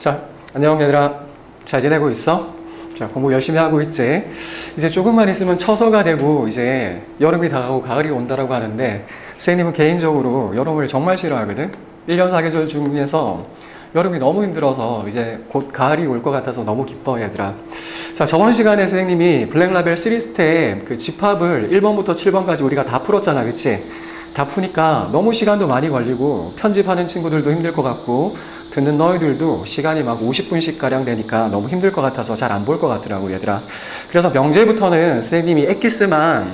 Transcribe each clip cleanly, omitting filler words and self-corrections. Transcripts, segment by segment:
자, 안녕 얘들아. 잘 지내고 있어? 자, 공부 열심히 하고 있지? 이제 조금만 있으면 처서가 되고 이제 여름이 다가오고 가을이 온다라고 하는데 선생님은 개인적으로 여름을 정말 싫어하거든? 1년 4계절 중에서 여름이 너무 힘들어서 이제 곧 가을이 올 것 같아서 너무 기뻐 얘들아. 자, 저번 시간에 선생님이 블랙라벨 3스텝 그 집합을 1번부터 7번까지 우리가 다 풀었잖아, 그치? 다 푸니까 너무 시간도 많이 걸리고 편집하는 친구들도 힘들 것 같고 듣는 너희들도 시간이 막 50분씩 가량 되니까 너무 힘들 것 같아서 잘 안 볼 것 같더라고 얘들아. 그래서 명제부터는 선생님이 엑기스만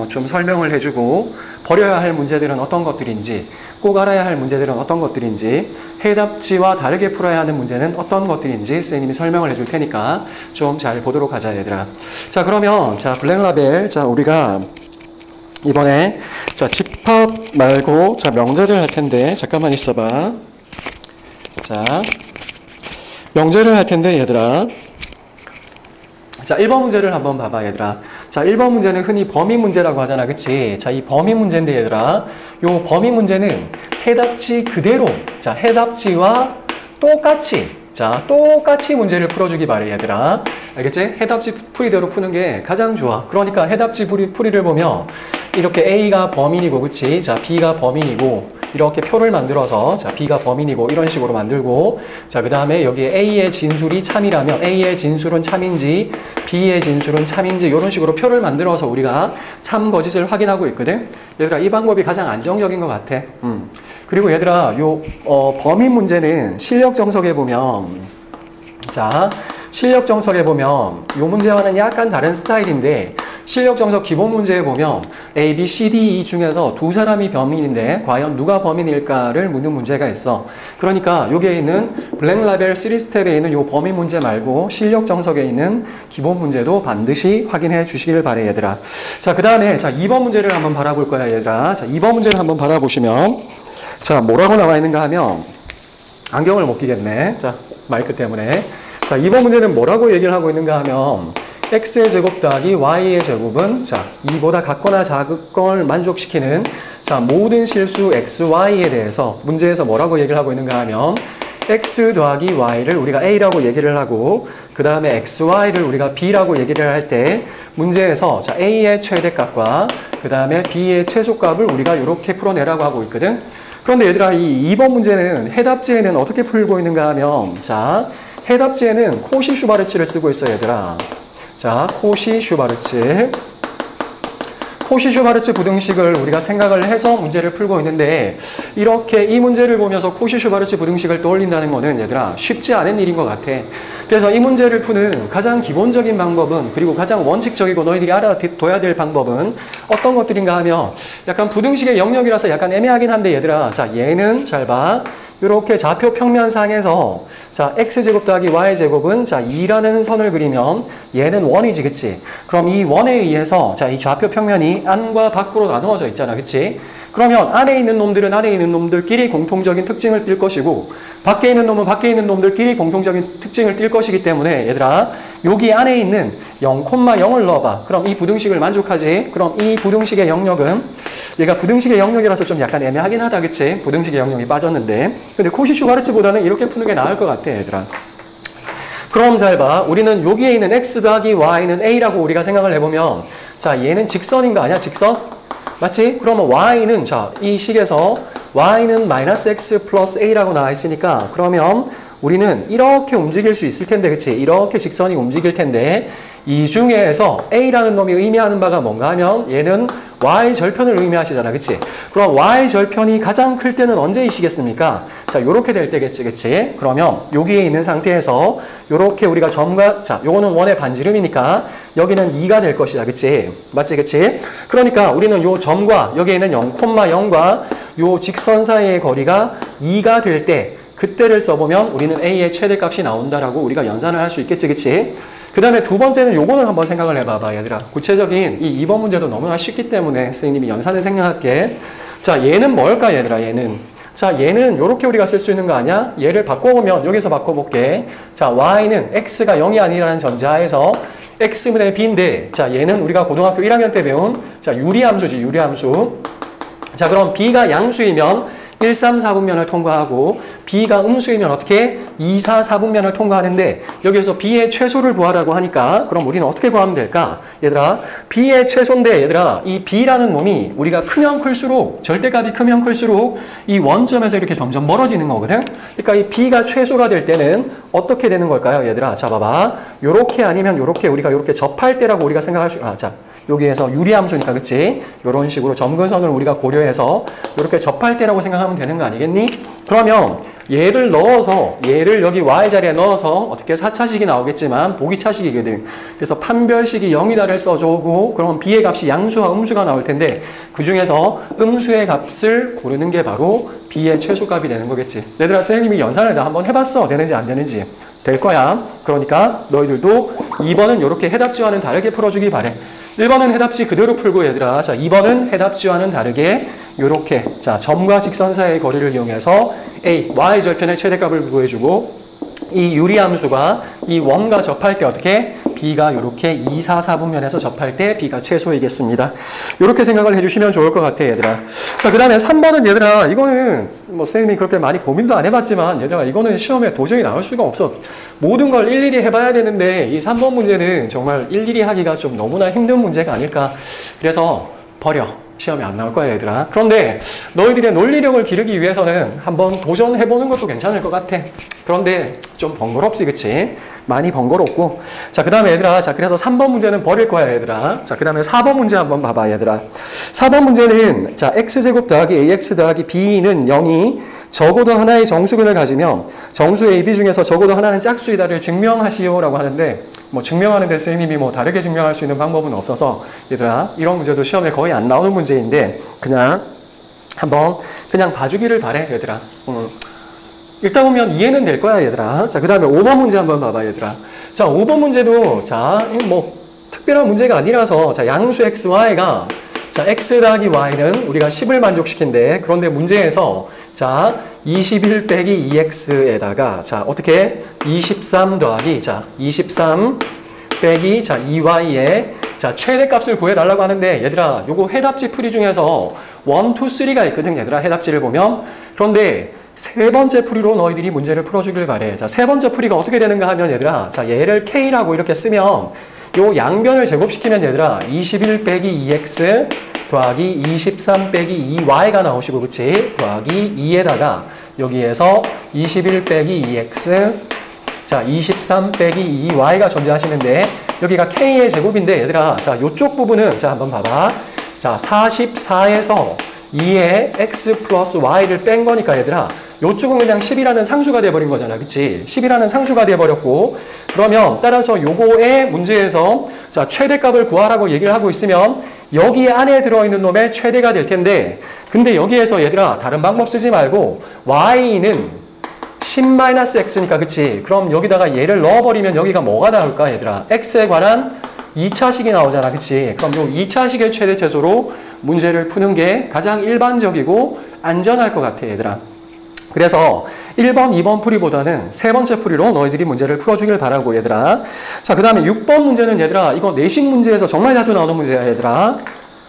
좀 설명을 해주고 버려야 할 문제들은 어떤 것들인지, 꼭 알아야 할 문제들은 어떤 것들인지, 해답지와 다르게 풀어야 하는 문제는 어떤 것들인지 선생님이 설명을 해줄 테니까 좀 잘 보도록 하자 얘들아. 자, 그러면 자 블랙라벨, 자 우리가 이번에 자 집합 말고 자 명제를 할 텐데 잠깐만 있어봐. 자, 명제를 할 텐데 얘들아. 자, 1번 문제를 한번 봐봐 얘들아. 자, 1번 문제는 흔히 범위 문제라고 하잖아, 그치? 자, 이 범위 문제인데 얘들아, 요 범위 문제는 해답지 그대로, 자, 해답지와 똑같이 문제를 풀어주기 바래 얘들아. 알겠지? 해답지 풀이대로 푸는 게 가장 좋아. 그러니까 해답지 풀이를 보면 이렇게 A가 범인이고, 그치? 자, B가 범인이고, 이렇게 표를 만들어서 자 B가 범인이고 이런 식으로 만들고, 자 그 다음에 여기에 A의 진술이 참이라면 A의 진술은 참인지 B의 진술은 참인지 이런 식으로 표를 만들어서 우리가 참 거짓을 확인하고 있거든. 얘들아, 이 방법이 가장 안정적인 것 같아. 그리고 얘들아, 요 범위 문제는 실력 정석에 보면, 자 실력 정석에 보면 요 문제와는 약간 다른 스타일인데, 실력 정석 기본 문제에 보면 A, B, C, D, E 중에서 두 사람이 범인인데 과연 누가 범인일까를 묻는 문제가 있어. 그러니까 여기에 있는 블랙라벨 3스텝에 있는 요 범인 문제 말고 실력 정석에 있는 기본 문제도 반드시 확인해 주시길 바래 얘들아. 자, 그 다음에 자 2번 문제를 한번 바라볼 거야 얘들아. 자, 2번 문제를 한번 바라보시면 자 뭐라고 나와 있는가 하면, 안경을 못 끼겠네. 자, 마이크 때문에. 자, 2번 문제는 뭐라고 얘기를 하고 있는가 하면, x의 제곱 더하기 y의 제곱은 자 2보다 같거나 작은 걸 만족시키는 자 모든 실수 xy에 대해서 문제에서 뭐라고 얘기를 하고 있는가 하면, x 더하기 y를 우리가 a라고 얘기를 하고 그 다음에 xy를 우리가 b라고 얘기를 할 때 문제에서 자 a의 최대값과 그 다음에 b의 최소값을 우리가 이렇게 풀어내라고 하고 있거든. 그런데 얘들아, 이 2번 문제는 해답지에는 어떻게 풀고 있는가 하면, 자 해답지에는 코시-슈바르츠를 쓰고 있어 얘들아. 자, 코시-슈바르츠 부등식을 우리가 생각을 해서 문제를 풀고 있는데, 이렇게 이 문제를 보면서 코시-슈바르츠 부등식을 떠올린다는 거는 얘들아 쉽지 않은 일인 것 같아. 그래서 이 문제를 푸는 가장 기본적인 방법은, 그리고 가장 원칙적이고 너희들이 알아둬야 될 방법은 어떤 것들인가 하면, 약간 부등식의 영역이라서 약간 애매하긴 한데 얘들아, 자 얘는 잘 봐. 이렇게 좌표 평면상에서 자 x제곱 더하기 y제곱은 자 2라는 선을 그리면 얘는 1이지, 그치? 그럼 이 1에 의해서 자 이 좌표 평면이 안과 밖으로 나누어져 있잖아, 그치? 그러면 안에 있는 놈들은 안에 있는 놈들끼리 공통적인 특징을 띌 것이고, 밖에 있는 놈은 밖에 있는 놈들끼리 공통적인 특징을 띌 것이기 때문에 얘들아, 여기 안에 있는 0,0을 넣어봐. 그럼 이 부등식을 만족하지? 그럼 이 부등식의 영역은, 얘가 부등식의 영역이라서 좀 약간 애매하긴 하다, 그치? 부등식의 영역이 빠졌는데. 근데 코시-슈바르츠보다는 이렇게 푸는 게 나을 것 같아 얘들아. 그럼 잘 봐. 우리는 여기에 있는 x 더하기 y는 a라고 우리가 생각을 해보면, 자 얘는 직선인 거 아니야? 직선? 맞지? 그러면 y는 자 이 식에서 y는 마이너스 x 플러스 a라고 나와 있으니까, 그러면 우리는 이렇게 움직일 수 있을 텐데, 그치? 이렇게 직선이 움직일 텐데, 이 중에서 a라는 놈이 의미하는 바가 뭔가 하면 얘는 y절편을 의미하시잖아, 그치? 그럼 y절편이 가장 클 때는 언제이시겠습니까? 자, 요렇게 될 때겠지, 그치? 그러면 여기에 있는 상태에서 요렇게 우리가 점과, 자, 요거는 1의 반지름이니까 여기는 2가 될 것이다, 그치? 맞지, 그치? 그러니까 우리는 요 점과 여기에 있는 0,0과 요 직선 사이의 거리가 2가 될 때, 그때를 써보면 우리는 a의 최대값이 나온다라고 우리가 연산을 할 수 있겠지, 그치? 그 다음에 두 번째는 요거는 한번 생각을 해봐봐 얘들아. 구체적인 이 2번 문제도 너무나 쉽기 때문에 선생님이 연산을 생략할게. 자, 얘는 뭘까 얘들아, 얘는. 자, 얘는 요렇게 우리가 쓸 수 있는 거 아니야? 얘를 바꿔보면, 여기서 바꿔볼게. 자, y는 x가 0이 아니라는 전제하에서 x분의 b인데, 자 얘는 우리가 고등학교 1학년 때 배운 자 유리함수지, 유리함수. 자, 그럼 b가 양수이면 1, 3, 4분면을 통과하고 B가 음수이면 어떻게? 2, 4, 4분면을 통과하는데 여기에서 B의 최소를 구하라고 하니까 그럼 우리는 어떻게 구하면 될까? 얘들아, B의 최소인데 얘들아, 이 B라는 놈이 우리가 크면 클수록, 절대값이 크면 클수록 이 원점에서 이렇게 점점 멀어지는 거거든? 그러니까 이 B가 최소가 될 때는 어떻게 되는 걸까요? 얘들아, 자 봐봐. 요렇게 아니면 요렇게 우리가 요렇게 접할 때라고 우리가 생각할 수, 자. 여기에서 유리함수니까 그치? 이런 식으로 점근선을 우리가 고려해서 이렇게 접할 때라고 생각하면 되는 거 아니겠니? 그러면 얘를 넣어서 얘를 여기 y자리에 넣어서 어떻게 4차식이 나오겠지만 보기차식이거든. 그래서 판별식이 0이다를 써주고 그럼 b의 값이 양수와 음수가 나올 텐데 그 중에서 음수의 값을 고르는 게 바로 b의 최소값이 되는 거겠지. 얘들아, 선생님이 연산을 다 한번 해봤어. 되는지 안 되는지. 될 거야. 그러니까 너희들도 2번은 이렇게 해답지와는 다르게 풀어주기 바래. 1번은 해답지 그대로 풀고 얘들아, 자 2번은 해답지와는 다르게 요렇게 자 점과 직선 사이의 거리를 이용해서 A, Y 절편의 최대값을 구해주고 이 유리함수가 이 원과 접할 때 어떻게? B가 요렇게 2, 4, 4분면에서 접할 때 B가 최소이겠습니다. 요렇게 생각을 해주시면 좋을 것 같아 얘들아. 자 그 다음에 3번은 얘들아, 이거는 뭐 선생님이 그렇게 많이 고민도 안 해봤지만 얘들아 이거는 시험에 도저히 나올 수가 없어. 모든 걸 일일이 해봐야 되는데 이 3번 문제는 정말 일일이 하기가 좀 너무나 힘든 문제가 아닐까. 그래서 버려. 시험에 안 나올 거야 얘들아. 그런데 너희들의 논리력을 기르기 위해서는 한번 도전해보는 것도 괜찮을 것 같아. 그런데 좀 번거롭지 그치? 많이 번거롭고. 자 그 다음에 얘들아, 자 그래서 3번 문제는 버릴 거야 얘들아. 자 그 다음에 4번 문제 한번 봐봐 얘들아. 4번 문제는 자 x제곱 더하기 ax 더하기 b는 0이 적어도 하나의 정수근을 가지면 정수 a, b 중에서 적어도 하나는 짝수이다를 증명하시오라고 하는데 뭐 증명하는데 선생님이 뭐 다르게 증명할 수 있는 방법은 없어서 얘들아 이런 문제도 시험에 거의 안 나오는 문제인데 그냥 한번 그냥 봐주기를 바래 얘들아. 읽다 보면 이해는 될 거야 얘들아. 자 그 다음에 5번 문제 한번 봐봐 얘들아. 자 5번 문제도 자 뭐 특별한 문제가 아니라서 자 양수 x, y가 자 x 더하기 y는 우리가 10을 만족시킨대. 그런데 문제에서 자 21 빼기 2x에다가 자 어떻게 23 더하기 자 23 빼기 자 2y의 자 최대값을 구해달라고 하는데 얘들아 요거 해답지 풀이 중에서 1, 2, 3가 있거든 얘들아. 해답지를 보면. 그런데 세 번째 풀이로 너희들이 문제를 풀어주길 바래. 자 세 번째 풀이가 어떻게 되는가 하면 얘들아, 자 얘를 k라고 이렇게 쓰면 요 양변을 제곱시키면 얘들아 21 빼기 2x 더하기 23 빼기 2y가 나오시고 그치? 더하기 2에다가 여기에서 21 빼기 2x 자 23 빼기 2y가 존재하시는데 여기가 k의 제곱인데 얘들아, 자 요쪽 부분은 자 한번 봐봐. 자 44에서 2의 x 플러스 y를 뺀 거니까 얘들아 요쪽은 그냥 10이라는 상수가 돼버린 거잖아 그치? 10이라는 상수가 돼버렸고 그러면 따라서 요거의 문제에서 자 최대값을 구하라고 얘기를 하고 있으면 여기 안에 들어있는 놈의 최대가 될 텐데 근데 여기에서 얘들아 다른 방법 쓰지 말고 y는 10-x니까 그치? 그럼 여기다가 얘를 넣어버리면 여기가 뭐가 나올까 얘들아? x에 관한 2차식이 나오잖아 그치? 그럼 요 2차식의 최대 최소로 문제를 푸는 게 가장 일반적이고 안전할 것 같아 얘들아. 그래서 1번, 2번 풀이보다는 세 번째 풀이로 너희들이 문제를 풀어주길 바라고 얘들아. 자 그 다음에 6번 문제는 얘들아 이거 내신 문제에서 정말 자주 나오는 문제야 얘들아.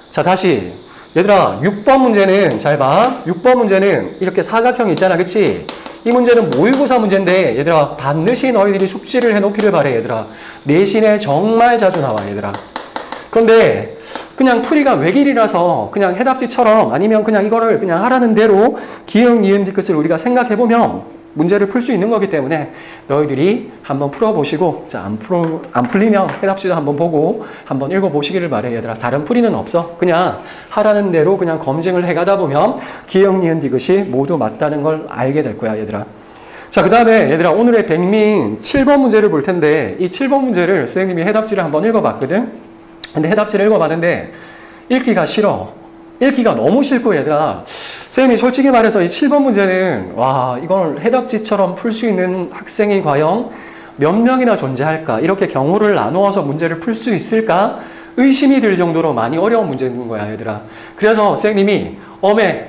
자 다시 얘들아 6번 문제는 잘 봐. 6번 문제는 이렇게 사각형이 있잖아 그치? 이 문제는 모의고사 문제인데 얘들아 반드시 너희들이 숙지를 해놓기를 바래 얘들아. 내신에 정말 자주 나와 얘들아. 그런데 그냥 풀이가 외길이라서 그냥 해답지처럼 아니면 그냥 이거를 그냥 하라는 대로 기억, 니은, 디귿을 우리가 생각해보면 문제를 풀 수 있는 거기 때문에 너희들이 한번 풀어보시고 자, 안 풀리면 해답지도 한번 보고 한번 읽어보시기를 바래 얘들아. 다른 풀이는 없어. 그냥 하라는 대로 그냥 검증을 해가다 보면 기억, 니은, 디귿이 모두 맞다는 걸 알게 될 거야 얘들아. 자 그 다음에 얘들아 오늘의 백민 7번 문제를 볼 텐데 이 7번 문제를 선생님이 해답지를 한번 읽어봤거든. 근데 해답지를 읽어봤는데 읽기가 싫어. 읽기가 너무 싫고 얘들아. 선생님이 솔직히 말해서 이 7번 문제는 와 이걸 해답지처럼 풀 수 있는 학생이 과연 몇 명이나 존재할까? 이렇게 경우를 나누어서 문제를 풀 수 있을까? 의심이 들 정도로 많이 어려운 문제인 거야 얘들아. 그래서 선생님이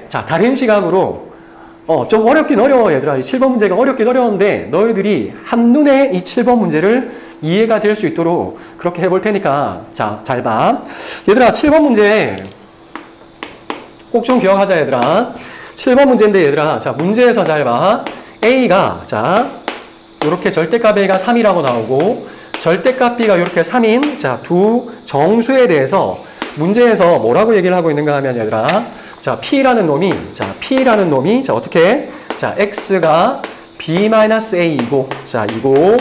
자 다른 시각으로 좀 어렵긴 어려워 얘들아. 이 7번 문제가 어렵긴 어려운데 너희들이 한눈에 이 7번 문제를 이해가 될 수 있도록 그렇게 해볼 테니까 자 잘 봐. 얘들아 7번 문제 꼭 좀 기억하자 얘들아. 7번 문제인데 얘들아, 자, 문제에서 잘 봐. A가, 자, 요렇게 절대값 A가 3이라고 나오고, 절대값 B가 이렇게 3인, 자, 두 정수에 대해서 문제에서 뭐라고 얘기를 하고 있는가 하면 얘들아, 자, P라는 놈이, 자, 어떻게? 자, X가 B-A이고, 자, 이고,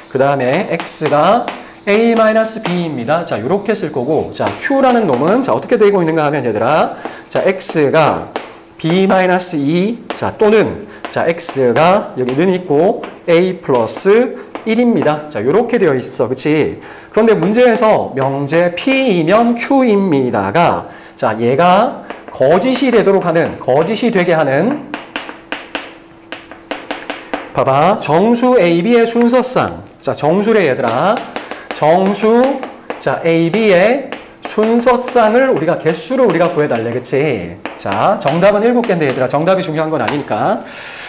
그 다음에 X가 A-B입니다. 자, 요렇게 쓸 거고, 자, Q라는 놈은, 자, 어떻게 되고 있는가 하면 얘들아, 자, X가 B-2, 자, 또는, 자, X가 여기는 있고, A 플러스 1입니다. 자, 요렇게 되어 있어. 그치? 그런데 문제에서 명제 P이면 Q입니다가, 자, 얘가 거짓이 되게 하는, 봐봐. 정수 AB의 순서상. 자, 정수래, 얘들아. 정수, 자, AB의 순서상을 우리가 개수를 우리가 구해달래. 그치? 자, 정답은 7개인데 얘들아. 정답이 중요한 건 아니니까.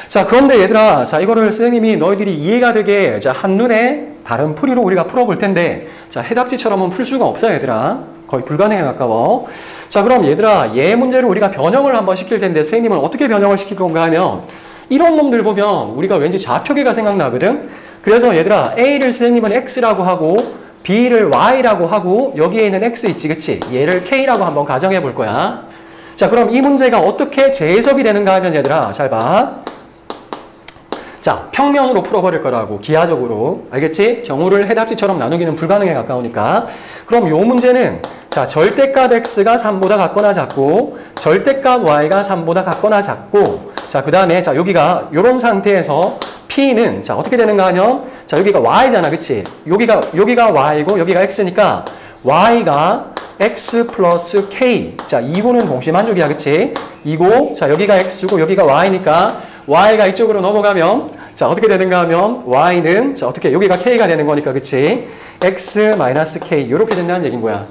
자, 그런데 얘들아, 자, 이거를 선생님이 너희들이 이해가 되게, 자, 한눈에 다른 풀이로 우리가 풀어볼 텐데, 자, 해답지처럼은 풀 수가 없어, 얘들아. 거의 불가능에 가까워. 자, 그럼 얘들아, 얘 문제를 우리가 변형을 한번 시킬 텐데, 선생님은 어떻게 변형을 시킬 건가 하면, 이런 놈들 보면 우리가 왠지 좌표계가 생각나거든? 그래서 얘들아, A를 선생님은 X라고 하고, B를 Y라고 하고, 여기에 있는 X 있지, 그치? 얘를 K라고 한번 가정해 볼 거야. 자, 그럼 이 문제가 어떻게 재해석이 되는가 하면 얘들아, 잘 봐. 자, 평면으로 풀어버릴 거라고, 기하적으로. 알겠지? 경우를 해답지처럼 나누기는 불가능에 가까우니까. 그럼 요 문제는, 자, 절대값 X가 3보다 같거나 작고, 절대값 Y가 3보다 같거나 작고, 자, 그 다음에, 자, 여기가, 요런 상태에서 P는, 자, 어떻게 되는가 하면, 자, 여기가 Y잖아, 그치? 여기가 Y고, 여기가 X니까, Y가 X 플러스 K. 자, 이거는 동시만족이야, 그치? 이고, 자, 여기가 X고, 여기가 Y니까, Y가 이쪽으로 넘어가면, 자, 어떻게 되는가 하면, Y는, 자, 어떻게, 여기가 K가 되는 거니까, 그치? X 마이너스 K. 요렇게 된다는 얘기인 거야.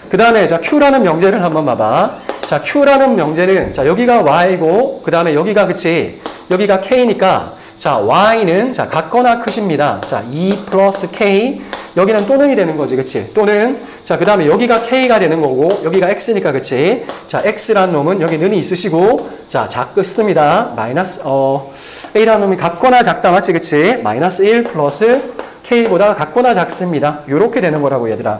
그 다음에, 자, Q라는 명제를 한번 봐봐. 자, Q라는 명제는, 자, 여기가 Y고, 그 다음에 여기가, 그치? 여기가 K니까, 자, Y는, 자, 같거나 크십니다. 자, 2 플러스 K. 여기는 또는이 되는 거지, 그치? 또는, 자, 그 다음에 여기가 K가 되는 거고, 여기가 X니까, 그치? 자, X라는 놈은 여기 는이 있으시고, 자, 작습니다. 마이너스, A라는 놈이 같거나 작다, 맞지, 그치? 마이너스 1 플러스 K보다 같거나 작습니다. 요렇게 되는 거라고, 얘들아.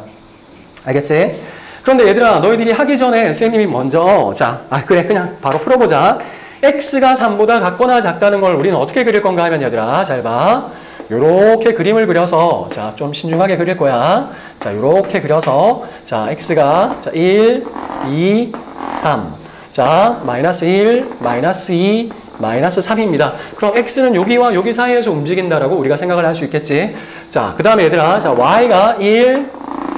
알겠지? 그런데 얘들아, 너희들이 하기 전에 선생님이 먼저, 자, 그래, 그냥 바로 풀어보자. X가 3보다 같거나 작다는 걸 우리는 어떻게 그릴 건가 하면 얘들아, 잘 봐. 요렇게 그림을 그려서, 자, 좀 신중하게 그릴 거야. 자, 요렇게 그려서, 자, X가, 자, 1, 2, 3. 자, 마이너스 1, 마이너스 2, 마이너스 3입니다. 그럼 X는 여기와 여기 사이에서 움직인다라고 우리가 생각을 할 수 있겠지. 자, 그 다음에 얘들아, 자, Y가 1,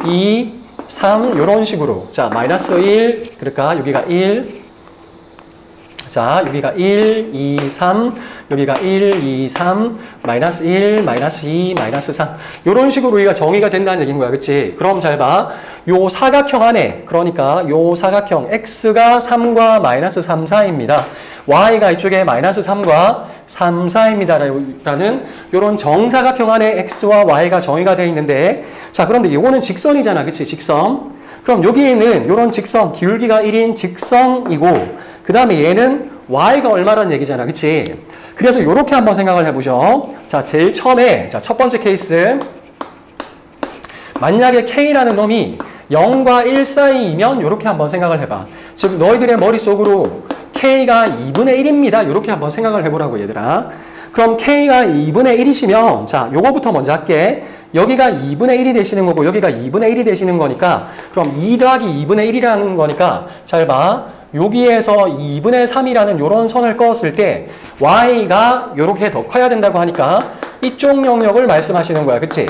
2, 3, 요런 식으로. 자, 마이너스 1, 그러니까 여기가 1. 자, 여기가 1, 2, 3, 여기가 1, 2, 3, 마이너스 1, 마이너스 2, 마이너스 3. 요런 식으로 우리가 정의가 된다는 얘기인 거야. 그치? 그럼 잘 봐. 요 사각형 안에, 그러니까 요 사각형 X가 3과 마이너스 3 사이입니다. Y가 이쪽에 마이너스 3과 3, 4입니다. 라는 요런 정사각형 안에 X와 Y가 정의가 되어 있는데, 자, 그런데 요거는 직선이잖아. 그치? 직선. 그럼 여기에는 요런 직선, 기울기가 1인 직선이고, 그 다음에 얘는 Y가 얼마라는 얘기잖아. 그치? 그래서 요렇게 한번 생각을 해보죠. 자, 제일 처음에, 자, 첫 번째 케이스. 만약에 K라는 놈이 0과 1 사이이면 요렇게 한번 생각을 해봐. 즉, 너희들의 머릿속으로 K가 2분의 1입니다. 요렇게 한번 생각을 해보라고, 얘들아. 그럼 K가 2분의 1이시면, 자, 요거부터 먼저 할게. 여기가 2분의 1이 되시는 거고, 여기가 2분의 1이 되시는 거니까, 그럼 2 더하기 2분의 1이라는 거니까, 잘 봐. 여기에서 2분의 3이라는 요런 선을 그었을 때, Y가 요렇게 더 커야 된다고 하니까, 이쪽 영역을 말씀하시는 거야. 그치?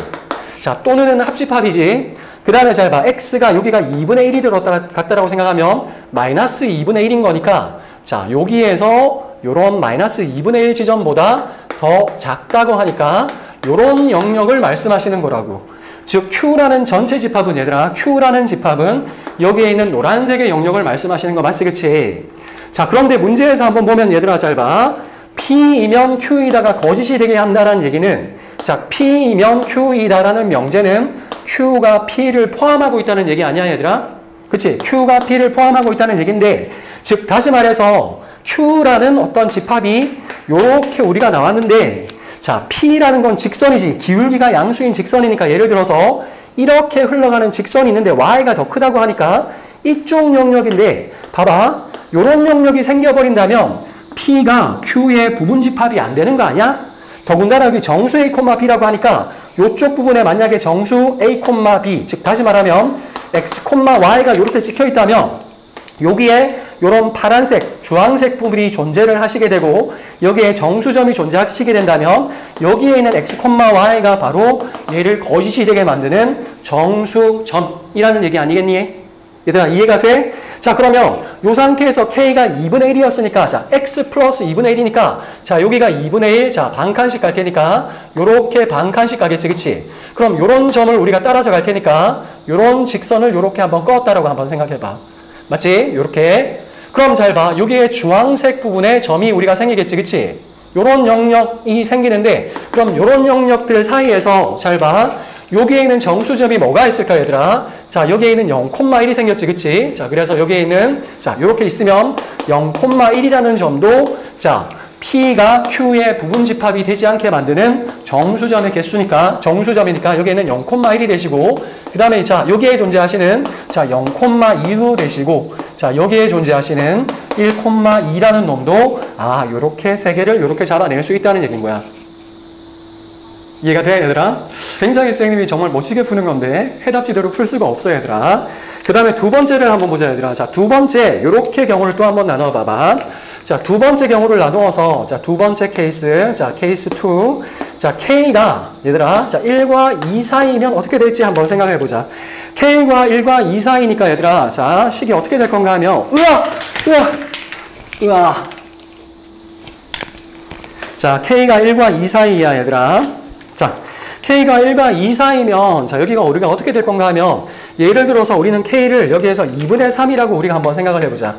자, 또는 합집합이지. 그 다음에 잘 봐. X가 여기가 2분의 1이 들어갔다라고 생각하면, 마이너스 2분의 1인 거니까, 자, 여기에서 요런 마이너스 2분의 1 지점보다 더 작다고 하니까 요런 영역을 말씀하시는 거라고. 즉 Q라는 전체 집합은 얘들아, Q라는 집합은 여기에 있는 노란색의 영역을 말씀하시는 거 맞지, 그치? 자, 그런데 문제에서 한번 보면 얘들아, 잘 봐. P이면 Q이다가 거짓이 되게 한다는 얘기는, 자, P이면 Q이다라는 명제는 Q가 P를 포함하고 있다는 얘기 아니야, 얘들아? 그치? Q가 P를 포함하고 있다는 얘기인데, 즉 다시 말해서 Q라는 어떤 집합이 요렇게 우리가 나왔는데, 자, P라는 건 직선이지. 기울기가 양수인 직선이니까 예를 들어서 이렇게 흘러가는 직선이 있는데 Y가 더 크다고 하니까 이쪽 영역인데, 봐봐. 요런 영역이 생겨버린다면 P가 Q의 부분 집합이 안 되는 거 아니야? 더군다나 여기 정수 A, B라고 하니까 요쪽 부분에 만약에 정수 A, B, 즉 다시 말하면 X, Y가 이렇게 찍혀 있다면 여기에 이런 파란색, 주황색 부분이 존재를 하시게 되고 여기에 정수점이 존재하시게 된다면 여기에 있는 X, Y가 바로 얘를 거짓이 되게 만드는 정수점이라는 얘기 아니겠니? 얘들아 이해가 돼? 자 그러면 이 상태에서 K가 2분의 1이었으니까 자 X 플러스 2분의 1이니까 자 여기가 2분의 1, 자 반칸씩 갈 테니까 요렇게 반칸씩 가겠지 그치? 그럼 요런 점을 우리가 따라서 갈 테니까 요런 직선을 요렇게 한번 꺾었다라고 한번 생각해봐. 맞지? 요렇게. 그럼 잘 봐. 여기에 주황색 부분에 점이 우리가 생기겠지 그치? 요런 영역이 생기는데 그럼 요런 영역들 사이에서 잘 봐. 여기에 있는 정수점이 뭐가 있을까 얘들아? 자 여기에 있는 0,1이 생겼지 그치? 자 그래서 여기에 있는 자 요렇게 있으면 0,1이라는 점도 자 P가 Q의 부분 집합이 되지 않게 만드는 정수점의 개수니까 정수점이니까 여기에는 0,1이 되시고 그 다음에 자 여기에 존재하시는 자 0,2도 되시고 자 여기에 존재하시는 1,2라는 놈도 아 요렇게 세 개를 요렇게 잡아낼 수 있다는 얘기인 거야. 이해가 돼 얘들아? 굉장히 선생님이 정말 멋지게 푸는 건데 해답지대로 풀 수가 없어 얘들아. 그 다음에 두 번째를 한번 보자 얘들아. 자 두 번째 요렇게 경우를 또 한번 나눠 봐봐. 자 두 번째 경우를 나누어서 자 두 번째 케이스 자 케이스 2 자 K가 얘들아 자 1과 2 사이면 어떻게 될지 한번 생각해 보자. K가 1과 2 사이니까 얘들아 자 식이 어떻게 될 건가 하면 으아 자 K가 1과 2 사이야 얘들아. 자 K가 1과 2 사이면 자 여기가 우리가 어떻게 될 건가 하면 예를 들어서 우리는 K를 여기에서 2분의 3이라고 우리가 한번 생각을 해보자.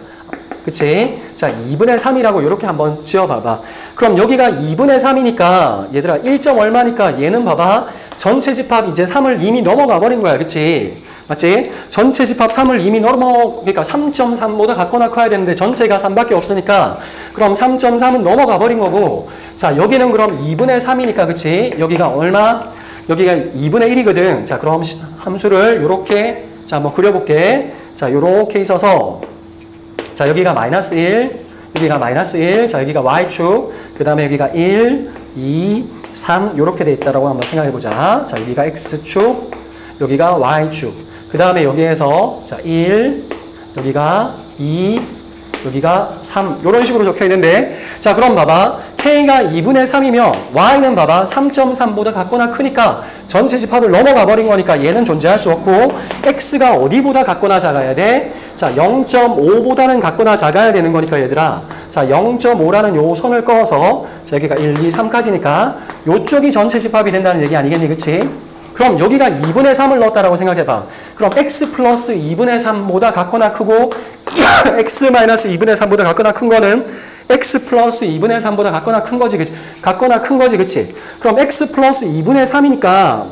그치? 자 2분의 3이라고 이렇게 한번 지어봐봐. 그럼 여기가 2분의 3이니까 얘들아 1점 얼마니까 얘는 봐봐 전체 집합 이제 3을 이미 넘어가 버린 거야. 그치? 맞지? 전체 집합 3을 이미 그러니까 3.3보다 같거나 커야 되는데 전체가 3밖에 없으니까 그럼 3.3은 넘어가 버린 거고 자 여기는 그럼 2분의 3이니까 그치? 여기가 얼마? 여기가 2분의 1이거든. 자 그럼 함수를 요렇게 자 한번 그려볼게. 자 요렇게 있어서 자 여기가 마이너스 1 여기가 마이너스 1 자 여기가 Y축 그 다음에 여기가 1 2 3 요렇게 돼 있다라고 한번 생각해보자. 자 여기가 X축 여기가 Y축 그 다음에 여기에서 자 1 여기가 2 여기가 3 이런 식으로 적혀 있는데 자 그럼 봐봐 K가 2분의 3이면 Y는 봐봐 3.3보다 같거나 크니까 전체 집합을 넘어가 버린 거니까 얘는 존재할 수 없고 X가 어디보다 같거나 작아야 돼? 자 0.5보다는 같거나 작아야 되는 거니까 얘들아 자 0.5라는 요 선을 그어서 자 여기가 1, 2, 3까지니까 요쪽이 전체 집합이 된다는 얘기 아니겠니 그치? 그럼 여기가 2분의 3을 넣었다라고 생각해봐. 그럼 x 플러스 2분의 3보다 같거나 크고 x 마이너스 2분의 3보다 같거나 큰 거는 x 플러스 2분의 3보다 같거나 큰 거지, 그치? 같거나 큰 거지, 그치? 그럼 x 플러스 2분의 3이니까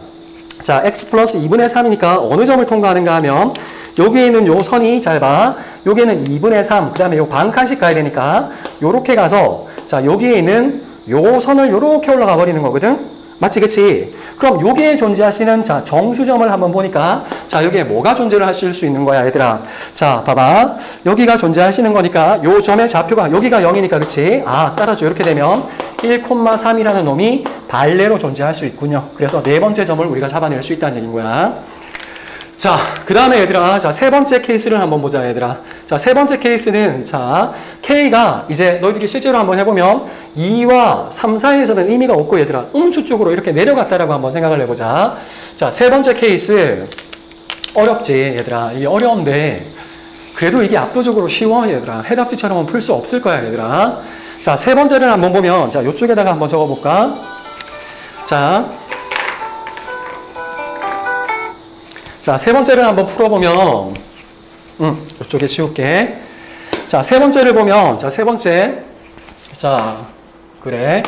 자, x 플러스 2분의 3이니까 어느 점을 통과하는가 하면 여기에 있는 요 선이 잘 봐. 여기에는 2분의 3, 그 다음에 요 반칸씩 가야 되니까 요렇게 가서 자, 여기에 있는 요 선을 요렇게 올라가 버리는 거거든? 맞지, 그치? 그럼 여기에 존재하시는 자 정수점을 한번 보니까 자 여기에 뭐가 존재를 하실 수 있는 거야 얘들아. 자 봐봐 여기가 존재하시는 거니까 요 점의 좌표가 여기가 0이니까 그치? 아 따라서 이렇게 되면 1,3이라는 놈이 발레로 존재할 수 있군요. 그래서 네 번째 점을 우리가 잡아낼 수 있다는 얘기인 거야. 자, 그 다음에 얘들아, 자, 세 번째 케이스를 한번 보자, 얘들아. 자, 세 번째 케이스는, 자, K가 이제 너희들이 실제로 한번 해보면 2와 3 사이에서는 의미가 없고, 얘들아, 음수 쪽으로 이렇게 내려갔다라고 한번 생각을 해보자. 자, 세 번째 케이스. 어렵지, 얘들아. 이게 어려운데, 그래도 이게 압도적으로 쉬워, 얘들아. 해답지처럼은 풀 수 없을 거야, 얘들아. 자, 세 번째를 한번 보면, 자, 요쪽에다가 한번 적어볼까? 자, 세 번째를 한번 풀어보면, 이쪽에 치울게. 자, 세 번째를 보면, 자, 세 번째. 자, 그래.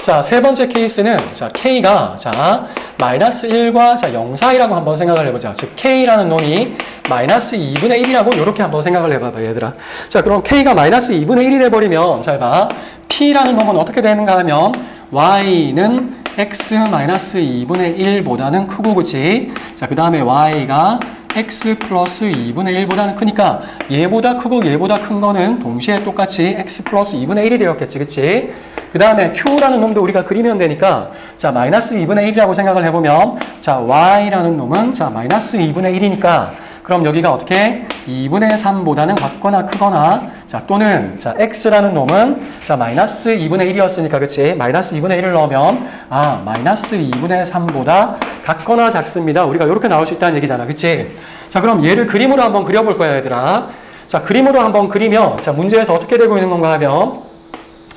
자, 세 번째 케이스는, 자, K가, 자, 마이너스 1과 자, 0 사이라고 한번 생각을 해보자. 즉 K라는 놈이 마이너스 2분의 1이라고 이렇게 한번 생각을 해봐봐 얘들아. 자 그럼 K가 마이너스 2분의 1이 돼버리면 잘 봐. P라는 놈은 어떻게 되는가 하면 Y는 X 마이너스 2분의 1보다는 크고 그치? 자 그 다음에 Y가 X 플러스 2분의 1보다는 크니까 얘보다 크고 얘보다 큰 거는 동시에 똑같이 X 플러스 2분의 1이 되었겠지 그치? 그 다음에 Q라는 놈도 우리가 그리면 되니까 자 마이너스 2분의 1이라고 생각을 해보면 자 Y라는 놈은 자 마이너스 2분의 1이니까 그럼 여기가 어떻게 2분의 3보다는 같거나 크거나 자 또는 자 X라는 놈은 자 마이너스 2분의 1이었으니까 그치? 마이너스 2분의 1을 넣으면 아 마이너스 2분의 3보다 같거나 작습니다. 우리가 이렇게 나올 수 있다는 얘기잖아 그치? 자 그럼 얘를 그림으로 한번 그려볼 거야 얘들아. 자 그림으로 한번 그리면 자 문제에서 어떻게 되고 있는 건가 하면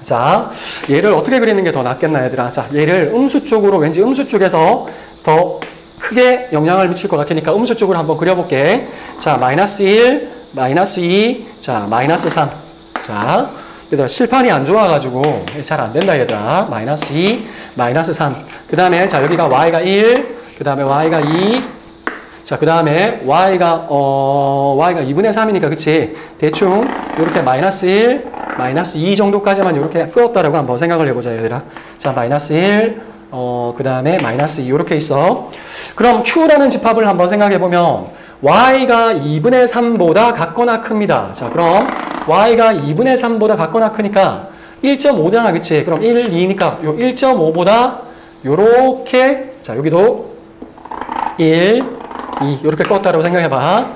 자 얘를 어떻게 그리는 게 더 낫겠나 얘들아. 자 얘를 음수 쪽으로 왠지 음수 쪽에서 더 크게 영향을 미칠 것 같으니까 음수 쪽으로 한번 그려볼게. 자 마이너스 1 마이너스 2 자 마이너스 3 자 얘들아 실판이 안 좋아가지고 잘 안 된다 얘들아. 마이너스 2 마이너스 3 그 다음에 자 여기가 y가 1 그 다음에 y가 2 자 그 다음에 y가 2분의 3이니까 그치? 대충 이렇게 마이너스 1 마이너스 2 정도까지만 이렇게 풀었다라고 한번 생각을 해보자 얘들아. 자 마이너스 1 그 다음에 마이너스 2 이렇게 있어. 그럼 Q라는 집합을 한번 생각해보면 Y가 2분의 3보다 같거나 큽니다. 자 그럼 Y가 2분의 3보다 같거나 크니까 1.5잖아 그치? 그럼 1, 2니까 요 1.5보다 요렇게 자 여기도 1, 2 이렇게 껐다라고 생각해봐.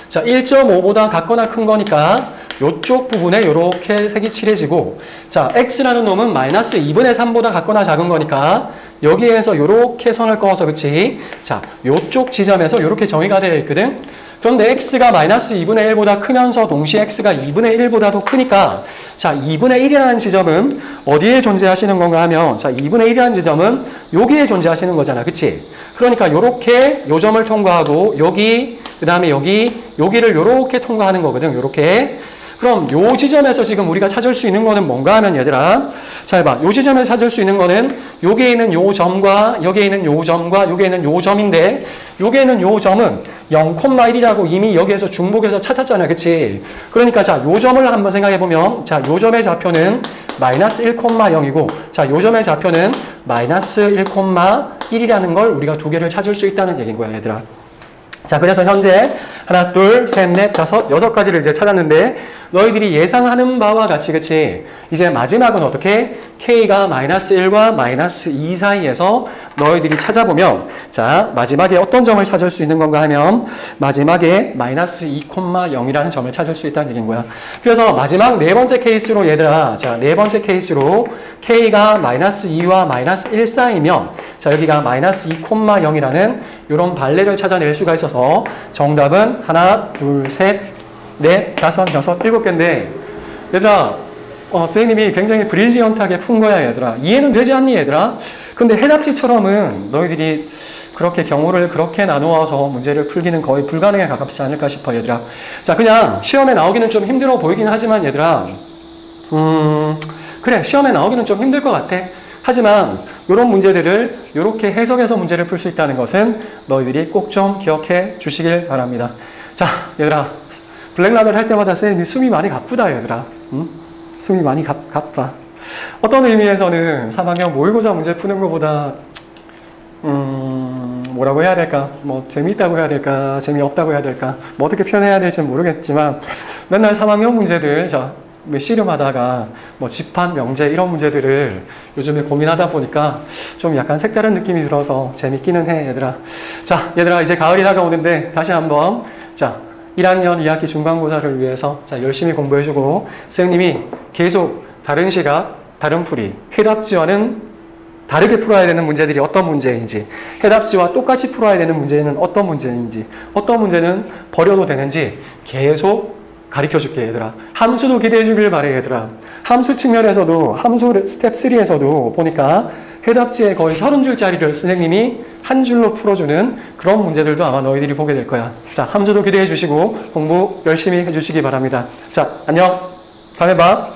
자 1.5보다 같거나 큰 거니까 요쪽 부분에 이렇게 색이 칠해지고 자 X라는 놈은 마이너스 2분의 3보다 같거나 작은 거니까 여기에서 이렇게 선을 그어서 그치? 자 요쪽 지점에서 이렇게 정의가 되어 있거든. 그런데 X가 마이너스 2분의 1보다 크면서 동시에 X가 2분의 1보다도 크니까 자 2분의 1이라는 지점은 어디에 존재하시는 건가 하면 자 2분의 1이라는 지점은 여기에 존재하시는 거잖아 그치? 그러니까 요렇게 요 점을 통과하고 여기 그 다음에 여기를 요렇게 통과하는 거거든 요렇게. 그럼 요 지점에서 지금 우리가 찾을 수 있는 거는 뭔가 하면 얘들아 잘 봐. 요 지점에서 찾을 수 있는 거는 여기에 있는 요 점과 여기에 있는 요 점과 여기에 있는 요 점인데 여기에 있는 요 점은 0,1이라고 이미 여기에서 중복해서 찾았잖아 그치? 그러니까 자 요 점을 한번 생각해 보면 자 요 점의 좌표는 마이너스 1,0이고 자 요 점의 좌표는 마이너스 1,1이라는 걸 우리가 두 개를 찾을 수 있다는 얘기인 거야 얘들아. 자 그래서 현재 하나 둘 셋 넷 다섯 여섯 가지를 이제 찾았는데 너희들이 예상하는 바와 같이 그치? 이제 마지막은 어떻게? K가 마이너스 1과 마이너스 2 사이에서 너희들이 찾아보면 자 마지막에 어떤 점을 찾을 수 있는 건가 하면 마지막에 마이너스 2,0이라는 점을 찾을 수 있다는 얘기인 거야. 그래서 마지막 네 번째 케이스로 얘들아 자 네 번째 케이스로 K가 마이너스 2와 마이너스 1 사이면 자 여기가 마이너스 2,0이라는 이런 발레를 찾아낼 수가 있어서 정답은 하나 둘 셋 넷 다섯 여섯 일곱 개인데 얘들아 선생님이 굉장히 브릴리언트하게 푼 거야 얘들아. 이해는 되지 않니 얘들아? 근데 해답지처럼은 너희들이 그렇게 경우를 그렇게 나누어서 문제를 풀기는 거의 불가능에 가깝지 않을까 싶어 얘들아. 자 그냥 시험에 나오기는 좀 힘들어 보이긴 하지만 얘들아 그래 시험에 나오기는 좀 힘들 것 같아. 하지만 이런 문제들을 이렇게 해석해서 문제를 풀 수 있다는 것은 너희들이 꼭 좀 기억해 주시길 바랍니다. 자 얘들아 블랙락을 할 때마다 쌤이 숨이 많이 가쁘다 얘들아. 응? 숨이 많이 가빠. 어떤 의미에서는 3학년 모의고사 문제 푸는 것보다 뭐라고 해야 될까? 뭐 재미있다고 해야 될까? 재미없다고 해야 될까? 뭐 어떻게 표현해야 될지 모르겠지만 맨날 3학년 문제들 자 씨름하다가 뭐 집합, 명제 이런 문제들을 요즘에 고민하다 보니까 좀 약간 색다른 느낌이 들어서 재밌기는 해 얘들아. 자 얘들아 이제 가을이 다가오는데 다시 한번 자 1학년 2학기 중간고사를 위해서 자 열심히 공부해주고 선생님이 계속 다른 시각, 다른 풀이, 해답지와는 다르게 풀어야 되는 문제들이 어떤 문제인지 해답지와 똑같이 풀어야 되는 문제는 어떤 문제인지 어떤 문제는 버려도 되는지 계속 가르쳐줄게 얘들아. 함수도 기대해 주길 바래 얘들아. 함수 측면에서도 함수 스텝 3에서도 보니까 해답지에 거의 30줄짜리를 선생님이 한 줄로 풀어주는 그런 문제들도 아마 너희들이 보게 될 거야. 자 함수도 기대해 주시고 공부 열심히 해주시기 바랍니다. 자 안녕. 다음에 봐.